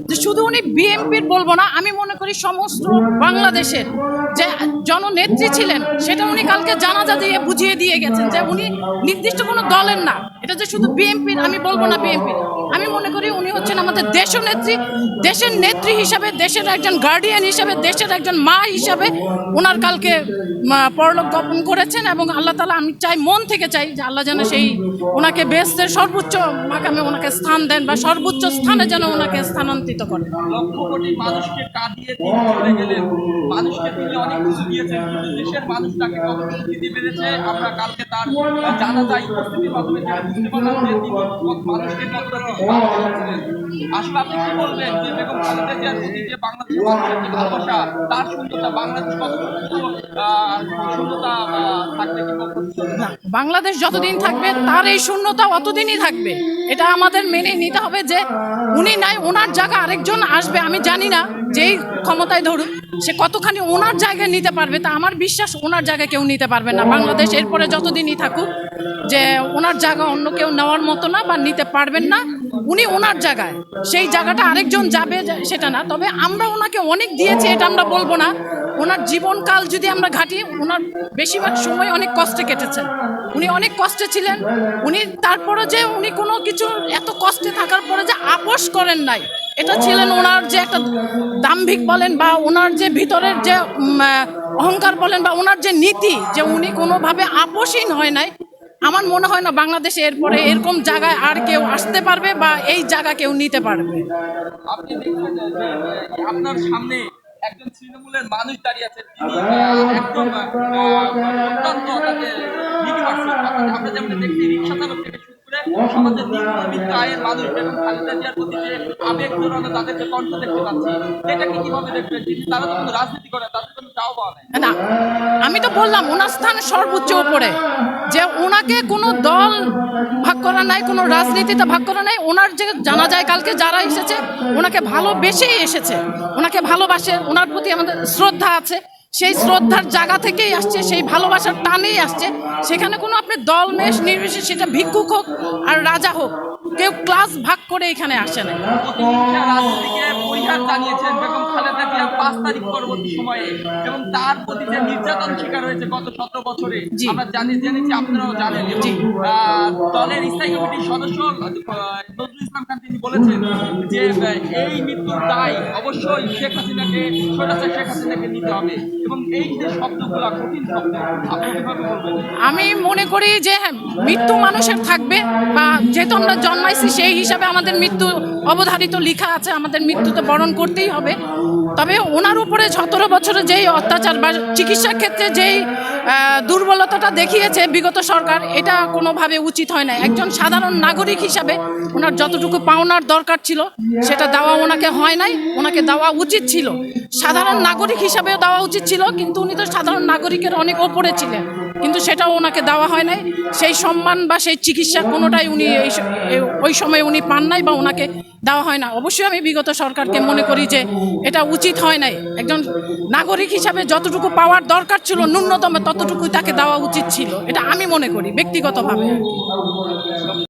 যে শুধু উনি বিএনপির বলবো না, আমি মনে করি সমস্ত বাংলাদেশের যে জননেত্রী ছিলেন সেটা উনি কালকে জানাজা দিয়ে বুঝিয়ে দিয়ে গেছেন যে উনি নির্দিষ্ট কোনো দলের না। এটা যে শুধু বিএনপির আমি বলবো না, বিএনপির আমি মনে করি উনি হচ্ছেন আমাদের দেশনেত্রী, দেশের নেত্রী হিসাবে, দেশের একজন গার্ডিয়ান হিসাবে, দেশের একজন মা হিসাবে ওনার কালকে পরলোক গমন করেছেন। এবং আল্লাহ তাআলা, আমি চাই, মন থেকে চাই যে আল্লাহ যেন সেই ওনাকে বেহেশতের সর্বোচ্চ মাকামে ওনাকে স্থান দেন বা সর্বোচ্চ স্থানে যেন ওনাকে স্থানান্তরিত করেন। লক্ষ কোটি মানুষকে কাঁদিয়ে তিনি চলে গেলেন, মানুষকে তিনি অনেক কিছু দিয়েছেন, কিন্তু দেশের মানুষ তাকে কতটুকু দিতে পেরেছে আমরা কালকে তার জানাজায় উপস্থিতির মাধ্যমে যেটা বুঝতে পারলাম যে তিনি মানুষকে কতটা তিনি ভালোবাসছিলেন। আসলে আপনি কি বলবেন যে বেগম খালেদা জিয়ার প্রতি যে বাংলাদেশের মানুষের যে ভালোবাসা, তার শূন্যতা, বাংলাদেশ কতটুকু শূন্যতা থাকবে কি না, বাংলাদেশ যতদিন থাকবে তার এই শূন্যতা অতদিনই থাকবে। এটা আমাদের মেনে নিতে হবে যে উনি নাই, ওনার জায়গা আরেকজন আসবে। আমি জানি না যেই ক্ষমতায় ধরুক সে কতখানি ওনার জায়গায় নিতে পারবে, তা আমার বিশ্বাস ওনার জায়গায় কেউ নিতে পারবে না। বাংলাদেশ এরপরে যতদিনই থাকুক যে ওনার জায়গা অন্য কেউ নেওয়ার মতো না বা নিতে পারবেন না। উনি ওনার জায়গায়, সেই জায়গাটা আরেকজন যাবে সেটা না। তবে আমরা ওনাকে অনেক দিয়েছি, এটা আমরা বলবো না। ওনার জীবনকাল যদি আমরা ঘাঁটি, ওনার বেশিরভাগ সময় অনেক কষ্টে কেটেছেন। উনি অনেক কষ্টে ছিলেন। উনি তারপরে যে উনি কোনো কিছু এত কষ্টে থাকার পরে যে আপোষ করেন নাই, এটা ছিলেন ওনার যে একটা দাম্ভিক বলেন বা ওনার যে ভিতরের যে অহংকার বলেন বা ওনার যে নীতি, যে উনি কোনোভাবে আপোষহীন হয় নাই। আমার মনে হয় না বাংলাদেশে এরপরে এরকম জায়গায় আর কেউ আসতে পারবে বা এই জায়গা কেউ নিতে পারবে। আপনি দেখছেন যে আপনার সামনে একজন তৃণমূলের মানুষ দাঁড়িয়ে আছেন, তিনি একদম অত্যন্ত তাকে দিতে পারছেন। আমরা যেমন দেখছি রিক্সা চালক থেকে শুরু করে সমাজের নিম্নবিত্ত আয়ের মানুষ এবং খালেদা জিয়ার প্রতি যে আবেগ জড়ানো তাদের যে কণ্ঠ দেখতে পাচ্ছি, এটাকে কিভাবে দেখবেন? তারা তো কোনো রাজনীতি করে, তাদের কোনো চাও পাওয়া নেই না, আমি তো বললাম ওনার স্থান সর্বোচ্চ উপরে, যে ওনাকে কোনো দল ভাগ করা নাই, কোনো রাজনীতিতে ভাগ করা নাই। ওনার যে জানা যায় কালকে যারা এসেছে ওনাকে ভালোবেসেই এসেছে, ওনাকে ভালোবাসে, ওনার প্রতি আমাদের শ্রদ্ধা আছে। সেই শ্রদ্ধার জায়গা থেকেই আসছে, সেই ভালোবাসার টানেই আসছে। সেখানে কোনো আপনি দল মেষ নির্বিশেষে, সেটা ভিক্ষুক হোক আর রাজা হোক, কেউ ক্লাস ভাগ করে এখানে আসে না। প্রতিহিংসা রাজনীতিকে পরিহার জানিয়েছেন বেগম খালেদা জিয়া ৫ তারিখ পরবর্তী সময়ে, এবং তার প্রতি যে নির্যাতন শিকার হয়েছে গত ১৭ বছরে আমরা জেনেছি, আপনারাও জানেন। দলের স্থায়ী কমিটির সদস্য নজরুল ইসলাম খান তিনি বলেছেন যে এই মৃত্যুর দায় অবশ্যই শেখ হাসিনাকে, স্বৈরাচার শেখ হাসিনাকে নিতে হবে। এবং এই যে শব্দগুলো কঠিন শব্দ, আপনি কিভাবে বলবেন? আমি মনে করি যে মৃত্যু মানুষের থাকবে, বা যেহেতু আমরা জন্মাইছি সেই হিসাবে আমাদের মৃত্যু অবধারিত লেখা আছে, আমাদের মৃত্যুতে বরণ করতেই হবে। তবে ওনার উপরে ১৭ বছরে যেই অত্যাচার বা চিকিৎসার ক্ষেত্রে যেই দুর্বলতাটা দেখিয়েছে বিগত সরকার, এটা কোনোভাবে উচিত হয় না। একজন সাধারণ নাগরিক হিসাবে ওনার যতটুকু পাওনার দরকার ছিল সেটা দেওয়া ওনাকে হয় নাই, ওনাকে দেওয়া উচিত ছিল। সাধারণ নাগরিক হিসাবেও দেওয়া উচিত ছিল, কিন্তু উনি তো সাধারণ নাগরিকের অনেক ওপরে ছিলেন, কিন্তু সেটাও ওনাকে দেওয়া হয় নাই। সেই সম্মান বা সেই চিকিৎসা কোনোটাই উনি ওই সময় উনি পান নাই বা ওনাকে দেওয়া হয় না। অবশ্যই আমি বিগত সরকারকে মনে করি যে এটা উচিত হয় নাই। একজন নাগরিক হিসাবে যতটুকু পাওয়ার দরকার ছিল ন্যূনতম ততটুকুই তাকে দেওয়া উচিত ছিল, এটা আমি মনে করি ব্যক্তিগতভাবে।